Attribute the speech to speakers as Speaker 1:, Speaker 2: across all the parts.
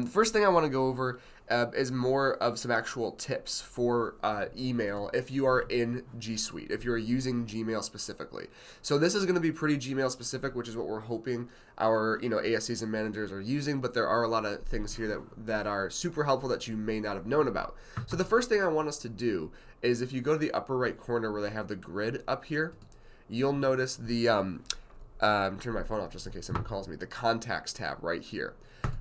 Speaker 1: First thing I want to go over is more of some actual tips for email if you are in G Suite, if you're using Gmail specifically. So this is going to be pretty Gmail specific, which is what we're hoping our ASCs and managers are using. But there are a lot of things here that are super helpful that you may not have known about. So the first thing I want us to do is if you go to the upper right corner where they have the grid up here, you'll notice the turn my phone off just in case someone calls me. The contacts tab right here.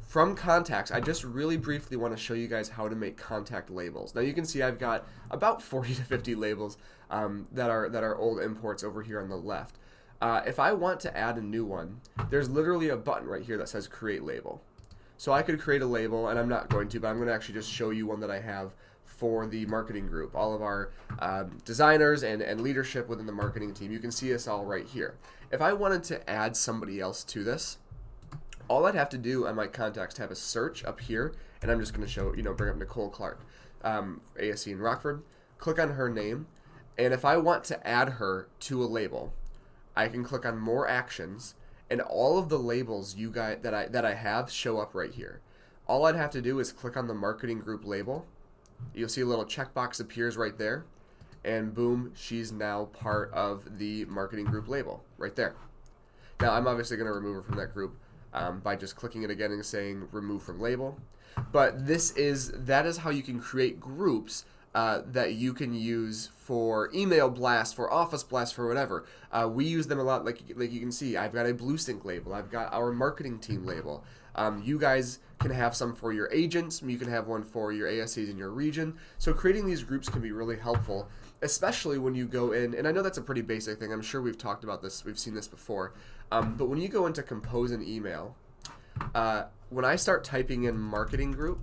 Speaker 1: From contacts, I just really briefly want to show you guys how to make contact labels. Now you can see I've got about 40 to 50 labels that are old imports over here on the left. If I want to add a new one, there's literally a button right here that says create label. So I could create a label, and I'm not going to, but I'm going to actually just show you one that I have for the marketing group, all of our designers and leadership within the marketing team. You can see us all right here. If I wanted to add somebody else to this, all I'd have to do on my contacts tab is search up here, and I'm just going to show, bring up Nicole Clark, ASC in Rockford, click on her name, and if I want to add her to a label, I can click on more actions, and all of the labels you guys that I have show up right here. All I'd have to do is click on the marketing group label. You'll see a little checkbox appears right there, and boom, she's now part of the marketing group label right there. Now I'm obviously going to remove her from that group by just clicking it again and saying remove from label. But that is how you can create groups that you can use for email blast, for office blast, for whatever. We use them a lot, like you can see. I've got a BlueSync label. I've got our marketing team label. You guys can have some for your agents. You can have one for your ASCs in your region. So creating these groups can be really helpful, especially when you go in, and I know that's a pretty basic thing. I'm sure we've talked about this. We've seen this before. But when you go into compose an email, when I start typing in marketing group,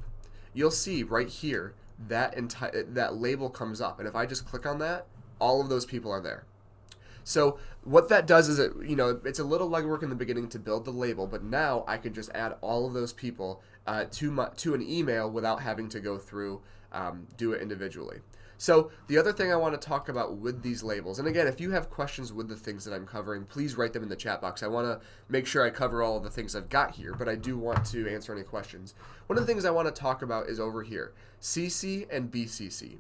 Speaker 1: you'll see right here that label comes up. And if I just click on that, all of those people are there. So what that does is it's a little legwork in the beginning to build the label, but now I can just add all of those people to an email without having to go through do it individually. So the other thing I want to talk about with these labels, and again, if you have questions with the things that I'm covering, please write them in the chat box. I want to make sure I cover all of the things I've got here, but I do want to answer any questions. One of the things I want to talk about is over here, CC and BCC.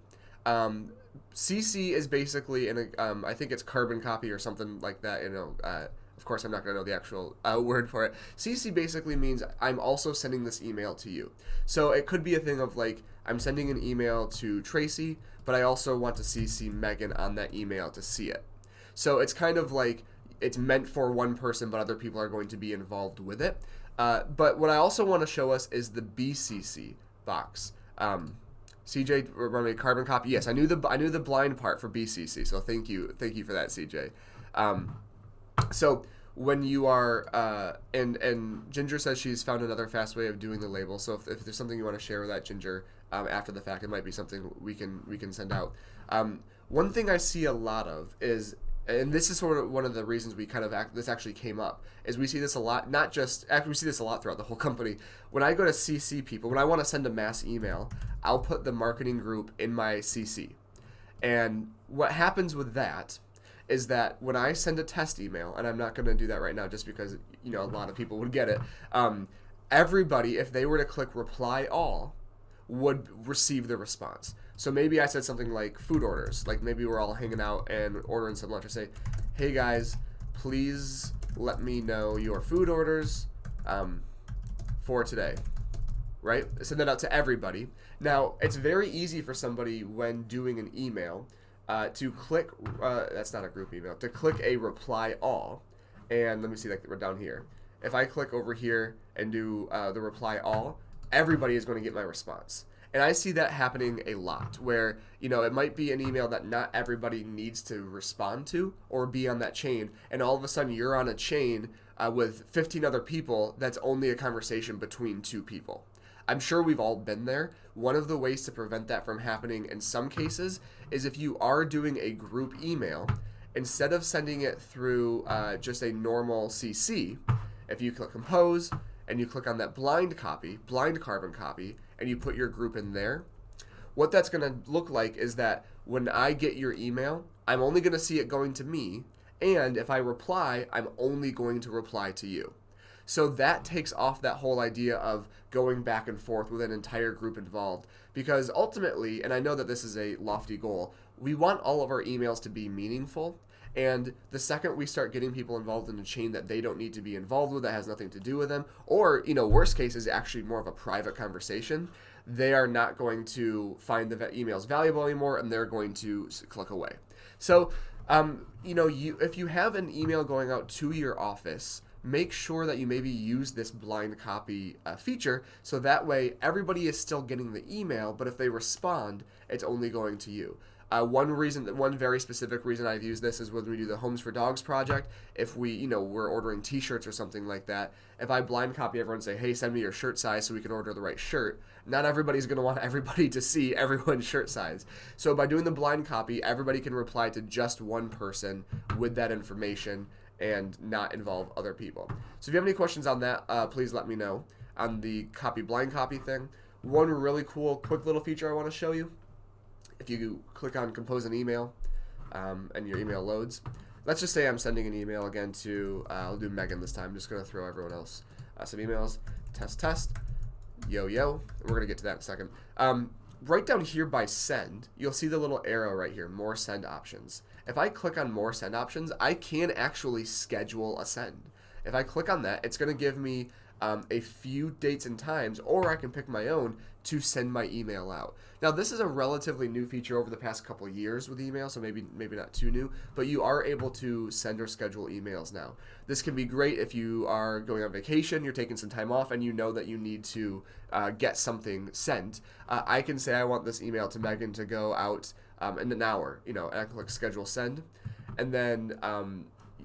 Speaker 1: CC is basically, I think it's carbon copy or something like that. Of course, I'm not going to know the actual word for it. CC basically means I'm also sending this email to you. So it could be a thing of like, I'm sending an email to Tracy, but I also want to CC Megan on that email to see it. So it's kind of like it's meant for one person, but other people are going to be involved with it. But what I also want to show us is the BCC box. CJ, remember carbon copy? Yes, I knew the blind part for BCC. So thank you for that, CJ. So when you are and Ginger says she's found another fast way of doing the label. So if there's something you want to share with that, Ginger, after the fact, it might be something we can send out. One thing I see a lot of is, and this is sort of one of the reasons we kind of this actually came up, is we see this a lot. Not just we see this a lot throughout the whole company. When I go to CC people, when I want to send a mass email, I'll put the marketing group in my CC, and what happens with that is that when I send a test email, and I'm not going to do that right now just because a lot of people would get it, everybody, if they were to click reply all, would receive the response. So maybe I said something like food orders, like maybe we're all hanging out and ordering some lunch. I say, hey guys, please let me know your food orders for today, right? Send that out to everybody. Now, it's very easy for somebody when doing an email to click, that's not a group email, to click a reply all. And let me see, like we're down here. If I click over here and do the reply all, everybody is going to get my response. And I see that happening a lot where, it might be an email that not everybody needs to respond to or be on that chain. And all of a sudden you're on a chain with 15 other people that's only a conversation between two people. I'm sure we've all been there. One of the ways to prevent that from happening in some cases is if you are doing a group email, instead of sending it through just a normal CC, if you click compose and you click on that blind carbon copy, and you put your group in there, what that's going to look like is that when I get your email, I'm only going to see it going to me, and if I reply, I'm only going to reply to you. So that takes off that whole idea of going back and forth with an entire group involved. Because ultimately, and I know that this is a lofty goal, we want all of our emails to be meaningful. And the second we start getting people involved in a chain that they don't need to be involved with, that has nothing to do with them, or, worst case is actually more of a private conversation, they are not going to find the emails valuable anymore, and they're going to click away. So, if you have an email going out to your office, make sure that you maybe use this blind copy feature, so that way everybody is still getting the email, but if they respond, it's only going to you. One very specific reason I've used this is when we do the Homes for Dogs project. If we're ordering T-shirts or something like that, if I blind copy everyone and say, hey, send me your shirt size so we can order the right shirt, not everybody's going to want everybody to see everyone's shirt size. So by doing the blind copy, everybody can reply to just one person with that information and not involve other people. So if you have any questions on that, please let me know on the blind copy thing. One really cool, quick little feature I want to show you. If you click on compose an email and your email loads, let's just say I'm sending an email again to, I'll do Megan this time. I'm just going to throw everyone else some emails. Test, yo. We're going to get to that in a second. Right down here by send, you'll see the little arrow right here, more send options. If I click on more send options, I can actually schedule a send. If I click on that, it's going to give me a few dates and times, or I can pick my own to send my email out. Now, this is a relatively new feature over the past couple of years with email, so maybe not too new, but you are able to send or schedule emails now. This can be great if you are going on vacation, you're taking some time off, and you know that you need to get something sent. I can say I want this email to Megan to go out in an hour, and I can click schedule send, and then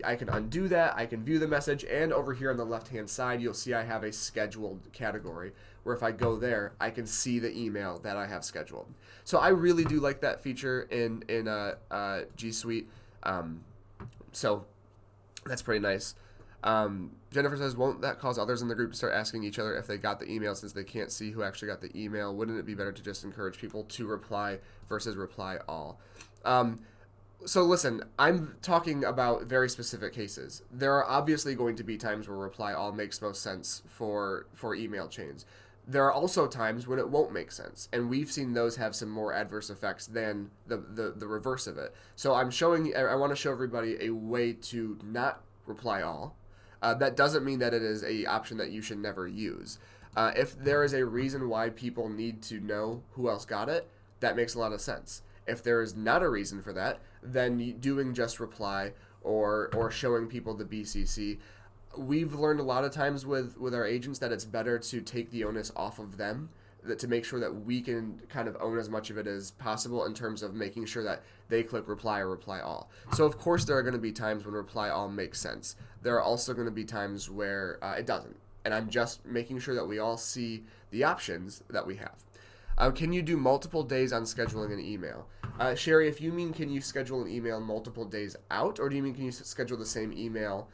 Speaker 1: I can undo that, I can view the message, and over here on the left-hand side, you'll see I have a scheduled category, where if I go there, I can see the email that I have scheduled. So I really do like that feature in G Suite. So that's pretty nice. Jennifer says, won't that cause others in the group to start asking each other if they got the email since they can't see who actually got the email? Wouldn't it be better to just encourage people to reply versus reply all? So listen, I'm talking about very specific cases. There are obviously going to be times where reply all makes most sense for email chains. There are also times when it won't make sense, and we've seen those have some more adverse effects than the reverse of it. So I want to show everybody a way to not reply all. That doesn't mean that it is a option that you should never use. If there is a reason why people need to know who else got it, that makes a lot of sense. If there is not a reason for that, then doing just reply or showing people the BCC, we've learned a lot of times with our agents that it's better to take the onus off of them, to make sure that we can kind of own as much of it as possible in terms of making sure that they click reply or reply all. So of course there are going to be times when reply all makes sense. There are also going to be times where it doesn't. And I'm just making sure that we all see the options that we have. Can you do multiple days on scheduling an email? Sherry, if you mean can you schedule an email multiple days out, or do you mean can you schedule the same email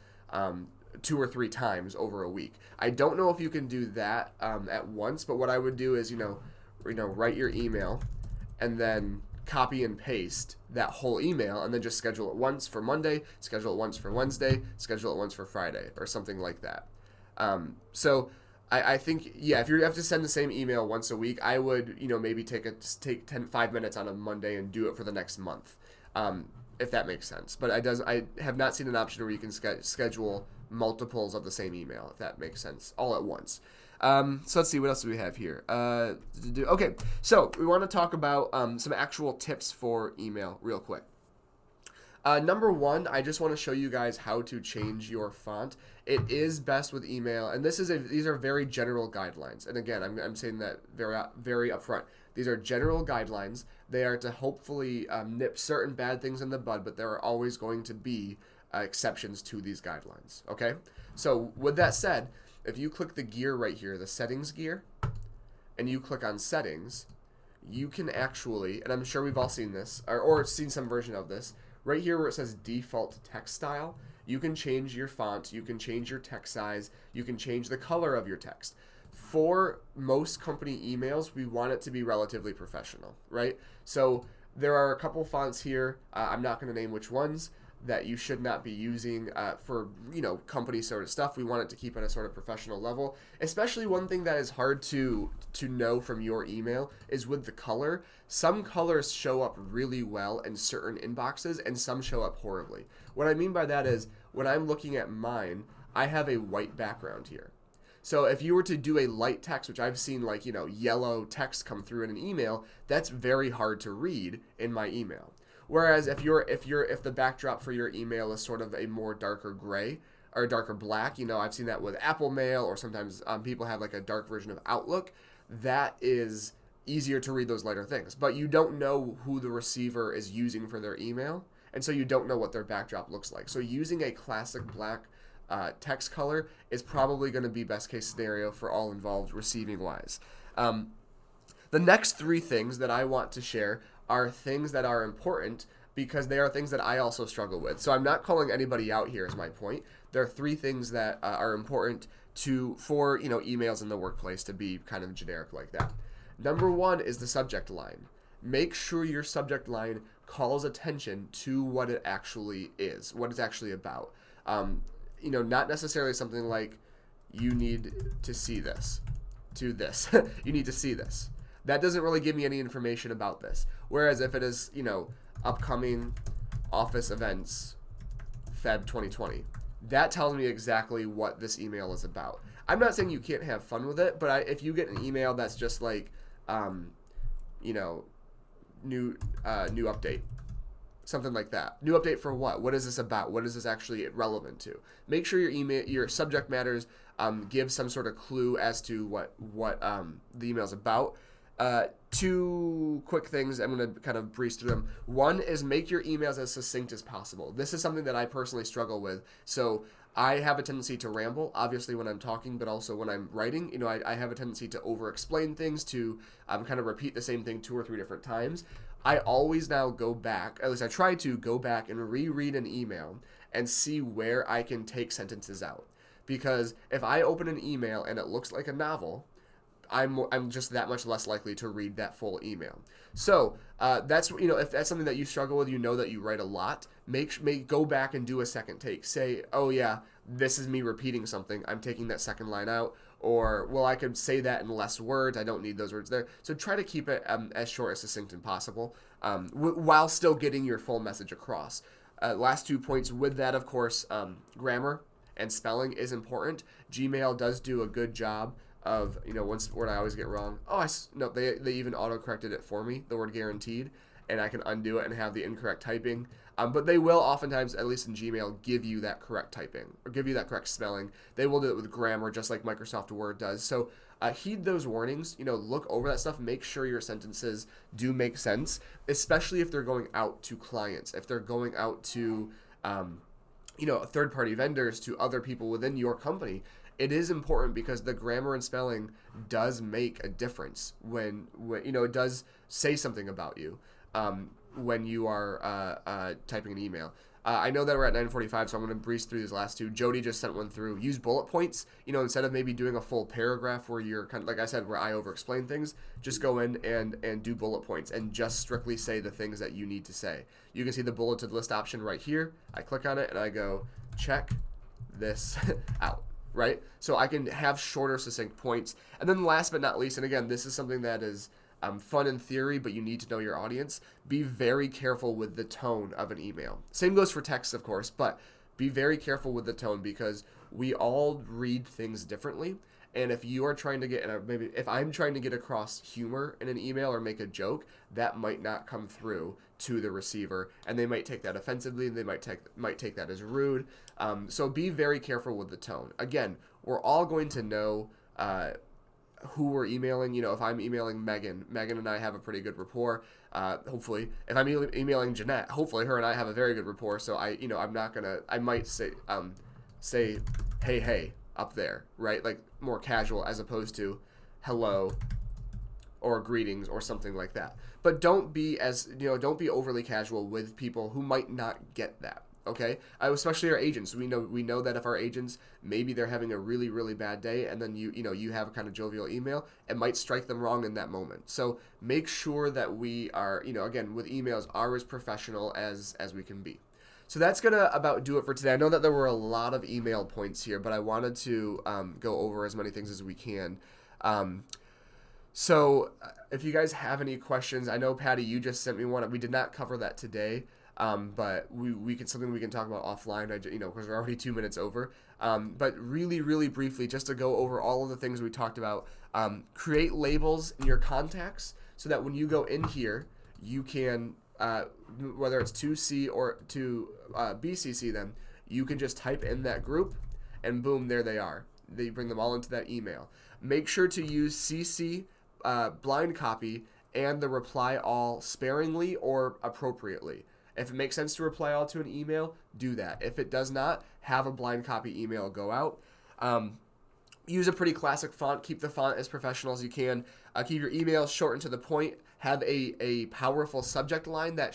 Speaker 1: 2 or 3 times over a week? I don't know if you can do that at once, but what I would do is, write your email and then copy and paste that whole email and then just schedule it once for Monday, schedule it once for Wednesday, schedule it once for Friday, or something like that. So I think, if you have to send the same email once a week, I would, maybe take 5 minutes on a Monday and do it for the next month, if that makes sense. But I have not seen an option where you can schedule multiples of the same email, if that makes sense, all at once. So let's see, what else do we have here? Okay, so we want to talk about some actual tips for email real quick. Number 1, I just want to show you guys how to change your font. It is best with email, and these are very general guidelines. And again, I'm saying that very upfront. These are general guidelines. They are to hopefully nip certain bad things in the bud, but there are always going to be exceptions to these guidelines. Okay? So with that said, if you click the gear right here, the settings gear, and you click on settings, you can actually, and I'm sure we've all seen this, or seen some version of this, right here where it says default text style, you can change your font, you can change your text size, you can change the color of your text. For most company emails, we want it to be relatively professional, right? So there are a couple fonts here. I'm not going to name which ones. that you should not be using for company sort of stuff. We want it to keep at a sort of professional level. Especially one thing that is hard to know from your email is with the color. Some colors show up really well in certain inboxes, and some show up horribly. What I mean by that is when I'm looking at mine, I have a white background here. So if you were to do a light text, which I've seen like, yellow text come through in an email, that's very hard to read in my email. Whereas if the backdrop for your email is sort of a more darker gray or darker black, I've seen that with Apple Mail, or sometimes people have like a dark version of Outlook. That is easier to read those lighter things. But you don't know who the receiver is using for their email, and so you don't know what their backdrop looks like. So using a classic black text color is probably going to be best case scenario for all involved receiving wise. The next three things that I want to share are things that are important because they are things that I also struggle with. So I'm not calling anybody out here is my point. There are three things that are important for emails in the workplace to be kind of generic like that. Number one is the subject line. Make sure your subject line calls attention to what it actually is, what it's actually about. Not necessarily something like, you need to see this, to this. You need to see this. That doesn't really give me any information about this. Whereas if it is, upcoming office events, Feb 2020, that tells me exactly what this email is about. I'm not saying you can't have fun with it, but if you get an email that's just like, new update, something like that. New update for what? What is this about? What is this actually relevant to? Make sure your subject matters give some sort of clue as to what the email is about. Two quick things. I'm going to kind of breeze through them. One is make your emails as succinct as possible. This is something that I personally struggle with. So I have a tendency to ramble, obviously, when I'm talking, but also when I'm writing. I have a tendency to over-explain things, to kind of repeat the same thing 2 or 3 different times. I always now go back, at least I try to go back and reread an email and see where I can take sentences out. Because if I open an email and it looks like a novel, I'm just that much less likely to read that full email. So that's if that's something that you struggle with, that you write a lot, go back and do a second take. Say, oh yeah, this is me repeating something. I'm taking that second line out. Or, well, I could say that in less words. I don't need those words there. So try to keep it as short, as succinct as possible, while still getting your full message across. Last 2 points with that, of course, grammar and spelling is important. Gmail does do a good job of, one word I always get wrong. They even auto-corrected it for me, the word guaranteed, and I can undo it and have the incorrect typing. But they will oftentimes, at least in Gmail, give you that correct typing or give you that correct spelling. They will do it with grammar, just like Microsoft Word does. So heed those warnings. Look over that stuff. Make sure your sentences do make sense, especially if they're going out to clients, if they're going out to third-party vendors, to other people within your company. It is important because the grammar and spelling does make a difference when it does say something about you. When you are typing an email. I know that we're at 9:45, so I'm going to breeze through these last two. Jody just sent one through. Use bullet points. Instead of maybe doing a full paragraph where you're kind of, like I said, where I over-explain things, just go in and do bullet points and just strictly say the things that you need to say. You can see the bulleted list option right here. I click on it and I go, check this out. Right? So I can have shorter, succinct points. And then last but not least, and again, this is something that is fun in theory, but you need to know your audience. Be very careful with the tone of an email. Same goes for text, of course, but be very careful with the tone because we all read things differently. And if you are trying to get, if I'm trying to get across humor in an email or make a joke, that might not come through to the receiver, and they might take that offensively. They might take that as rude. So be very careful with the tone. Again, we're all going to know who we're emailing. If I'm emailing Megan and I have a pretty good rapport. Hopefully, if I'm emailing Jeanette, hopefully her and I have a very good rapport. So I might say hey up there, right? Like more casual as opposed to hello or greetings or something like that. But don't be overly casual with people who might not get that. Okay, especially our agents. We know that if our agents, maybe they're having a really, really bad day, and then you have a kind of jovial email, it might strike them wrong in that moment. So make sure that we are, again, with emails, are as professional as we can be. So that's going to about do it for today. I know that there were a lot of email points here, but I wanted to go over as many things as we can. Um, so if you guys have any questions, I know, Patty, you just sent me one. We did not cover that today, but we can something we can talk about offline, because we're already 2 minutes over. But really, really briefly, just to go over all of the things we talked about, create labels in your contacts so that when you go in here, you can, whether it's to C or to BCC them, you can just type in that group and boom, there they are. They bring them all into that email. Make sure to use CC, blind copy, and the reply all sparingly or appropriately. If it makes sense to reply all to an email, do that. If it does not, have a blind copy email go out. Use a pretty classic font. Keep the font as professional as you can. Keep your email short and to the point. Have a powerful subject line that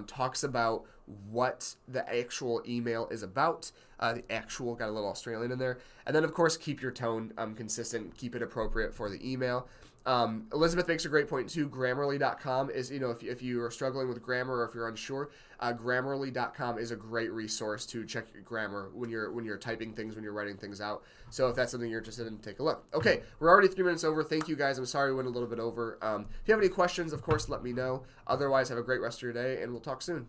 Speaker 1: talks about what the actual email is about. The actual got a little Australian in there. And then, of course, keep your tone consistent. Keep it appropriate for the email. Elizabeth makes a great point too. Grammarly.com is, if you are struggling with grammar or if you're unsure, Grammarly.com is a great resource to check your grammar when you're typing things, when you're writing things out. So if that's something you're interested in, take a look. Okay, we're already 3 minutes over. Thank you guys. I'm sorry we went a little bit over. If you have any questions, of course, let me know. Otherwise, have a great rest of your day, and we'll talk soon.